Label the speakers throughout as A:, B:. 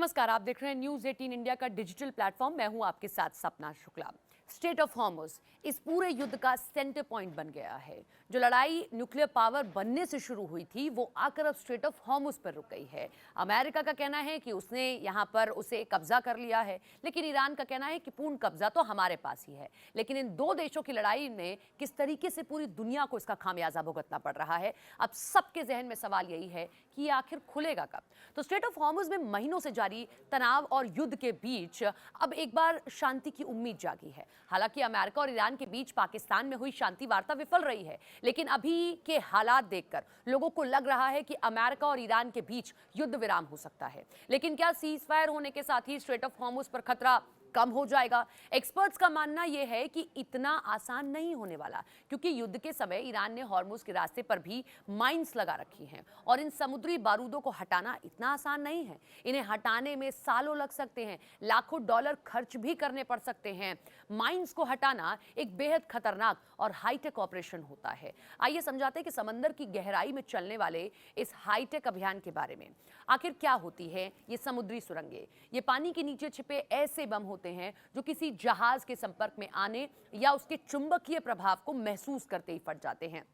A: नमस्कार, आप देख रहे हैं न्यूज 18 इंडिया का डिजिटल प्लेटफॉर्म। मैं हूं आपके साथ सपना शुक्ला। स्टेट ऑफ हॉर्मुज इस पूरे युद्ध का सेंटर पॉइंट बन गया है। जो लड़ाई न्यूक्लियर पावर बनने से शुरू हुई थी वो आकर अब स्टेट ऑफ हॉर्मुज पर रुक गई है। अमेरिका का कहना है कि उसने यहां पर उसे कब्जा कर लिया है, लेकिन ईरान का कहना है कि पूर्ण कब्जा तो हमारे पास ही है। लेकिन इन दो देशों की लड़ाई में किस तरीके से पूरी दुनिया को इसका खामियाजा भुगतना पड़ रहा है, अब सबके जहन में सवाल यही है कि ये आखिर खुलेगा कब। तो स्टेट ऑफ हॉर्मुज में महीनों से जारी तनाव और युद्ध के बीच अब एक बार शांति की उम्मीद जागी है। हालांकि अमेरिका और ईरान के बीच पाकिस्तान में हुई शांति वार्ता विफल रही है, लेकिन अभी के हालात देखकर लोगों को लग रहा है कि अमेरिका और ईरान के बीच युद्ध विराम हो सकता है। लेकिन क्या सीज फायर होने के साथ ही स्ट्रेट ऑफ हॉर्मुज पर खतरा कम हो जाएगा? एक्सपर्ट्स का मानना यह है कि इतना आसान नहीं होने वाला, क्योंकि युद्ध के समय ईरान ने हॉर्मुज के रास्ते पर भी माइंस लगा रखी हैं और इन समुद्री बारूदों को हटाना इतना आसान नहीं है। इन्हें हटाने में सालों लग सकते हैं, लाखों डॉलर खर्च भी करने पड़ सकते हैं। माइंस को हटाना एक बेहद खतरनाक और हाईटेक ऑपरेशन होता है। आइए समझाते हैं कि समंदर की गहराई में चलने वाले इस हाईटेक अभियान के बारे में। आखिर क्या होती है ये समुद्री सुरंगें? ये पानी के नीचे छिपे ऐसे बम होते हैं जो किसी जहाज के संपर्क में आने या उसके चुंबकीय प्रभाव को महसूस करते ही फट जाते हैं।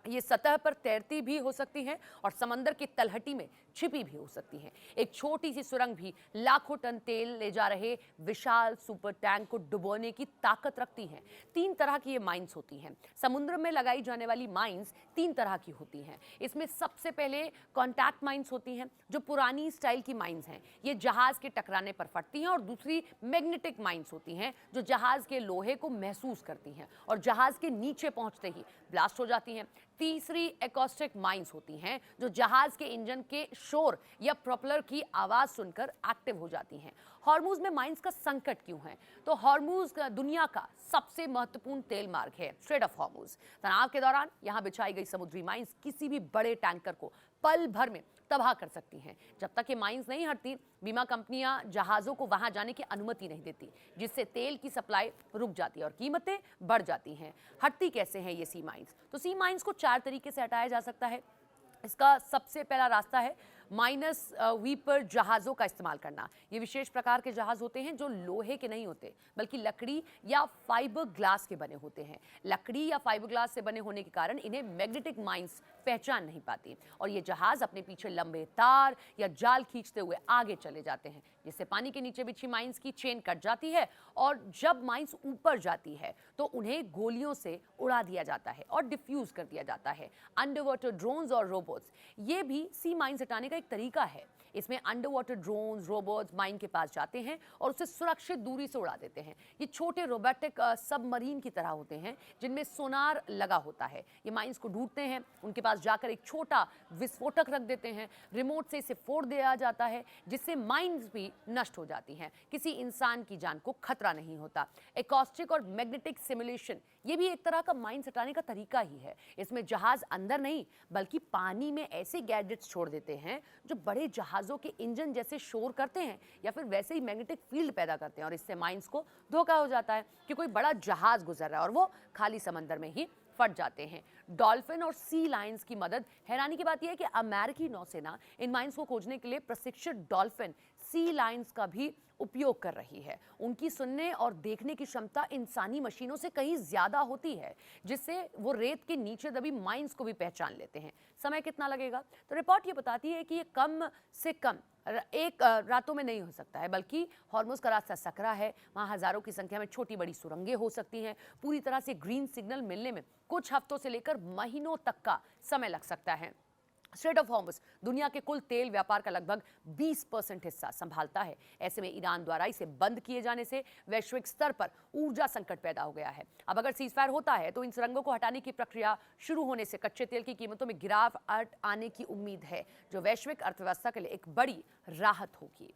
A: ये सतह पर तैरती भी हो सकती हैं और समंदर की तलहटी में छिपी भी हो सकती हैं। एक छोटी सी सुरंग भी लाखों टन तेल ले जा रहे विशाल सुपर टैंक को डुबोने की ताकत रखती हैं। 3 तरह की ये माइंस होती हैं। समुद्र में लगाई जाने वाली माइंस 3 तरह की होती हैं। इसमें सबसे पहले कॉन्टैक्ट माइंस होती हैं, जो पुरानी स्टाइल की माइंस हैं। ये जहाज के टकराने पर फटती हैं। और दूसरी मैग्नेटिक माइंस होती हैं, जो जहाज के लोहे को महसूस करती हैं और जहाज के नीचे पहुंचते ही ब्लास्ट हो जाती हैं। तीसरी एकॉस्टिक माइंस होती हैं, जो जहाज के इंजन के शोर या प्रोपेलर की आवाज सुनकर एक्टिव हो जाती हैं। हॉर्मुज में माइंस का संकट क्यों है? तो हॉर्मुज दुनिया का सबसे महत्वपूर्ण तेल मार्ग है। स्ट्रेट ऑफ हॉर्मुज तनाव के दौरान यहां बिछाई गई समुद्री माइंस किसी भी बड़े टैंकर को पल भर में तबाह कर सकती हैं। जब तक ये माइंस नहीं हटती, बीमा कंपनियां जहाजों को वहां जाने की अनुमति नहीं देती, जिससे तेल की सप्लाई रुक जाती है और कीमतें बढ़ जाती हैं। हटती कैसे हैं ये सी माइंस? तो सी माइंस को 4 तरीके से हटाया जा सकता है। इसका सबसे पहला रास्ता है माइनस वीपर जहाज़ों का इस्तेमाल करना। ये विशेष प्रकार के जहाज़ होते हैं जो लोहे के नहीं होते, बल्कि लकड़ी या फाइबर ग्लास के बने होते हैं। लकड़ी या फाइबर ग्लास से बने होने के कारण इन्हें मैग्नेटिक माइंस पहचान नहीं पाती और ये जहाज़ अपने पीछे लंबे तार या जाल खींचते हुए आगे चले जाते हैं, जिससे पानी के नीचे बिछी माइंस की चेन कट जाती है। और जब माइंस ऊपर जाती है तो उन्हें गोलियों से उड़ा दिया जाता है और डिफ्यूज कर दिया जाता है। अंडर वाटर ड्रोन्स और रोबोट्स, ये भी सी माइंस हटाने का एक तरीका है। इसमें under water drones, robots mine के पास जाते हैं और उसे सुरक्षित दूरी से उड़ा देते हैं। ये छोटे रोबोटिक सबमरीन की तरह होते हैं, जिनमें सोनार लगा होता है। ये माइंस को ढूंढते हैं, उनके पास जाकर एक छोटा विस्फोटक रख देते हैं, रिमोट से इसे फोड़ दिया जाता है, जिससे माइंस भी नष्ट हो जाती हैं। किसी इंसान की जान को खतरा नहीं होता। एकॉस्टिक और मैग्नेटिक सिमुलेशन, ये भी एक तरह का माइंस हटाने का तरीका ही है। इसमें जहाज अंदर नहीं बल्कि पानी में ऐसे गैजेट्स छोड़ देते हैं जो बड़े जहाजों के इंजन जैसे शोर करते हैं या फिर वैसे ही मैग्नेटिक फील्ड पैदा करते हैं, और इससे माइंस को धोखा हो जाता है कि कोई बड़ा जहाज गुजर रहा है और वो खाली समंदर में ही फट जाते हैं। डॉल्फिन और सी लायंस की मदद, हैरानी की बात यह है कि अमेरिकी नौसेना इन माइंस को खोजने के लिए प्रशिक्षित डॉल्फिन सी लायंस का भी उपयोग कर रही है। उनकी सुनने और देखने की क्षमता इंसानी मशीनों से कहीं ज्यादा होती है, जिससे वो रेत के नीचे दबी माइंस को भी पहचान लेते हैं। समय कितना लगेगा? तो रिपोर्ट ये बताती है कि ये कम से कम एक रातों में नहीं हो सकता है, बल्कि हॉर्मुज का रास्ता सकरा है। वहाँ हजारों की संख्या में छोटी बड़ी सुरंगें हो सकती हैं। पूरी तरह से ग्रीन सिग्नल मिलने में कुछ हफ्तों से लेकर महीनों तक का समय लग सकता है। स्ट्रेट ऑफ हॉर्मुज दुनिया के कुल तेल व्यापार का लगभग 20% हिस्सा संभालता है। ऐसे में ईरान द्वारा इसे बंद किए जाने से वैश्विक स्तर पर ऊर्जा संकट पैदा हो गया है। अब अगर सीजफायर होता है तो इन सुरंगों को हटाने की प्रक्रिया शुरू होने से कच्चे तेल की कीमतों में गिरावट आने की उम्मीद है, जो वैश्विक अर्थव्यवस्था के लिए एक बड़ी राहत होगी।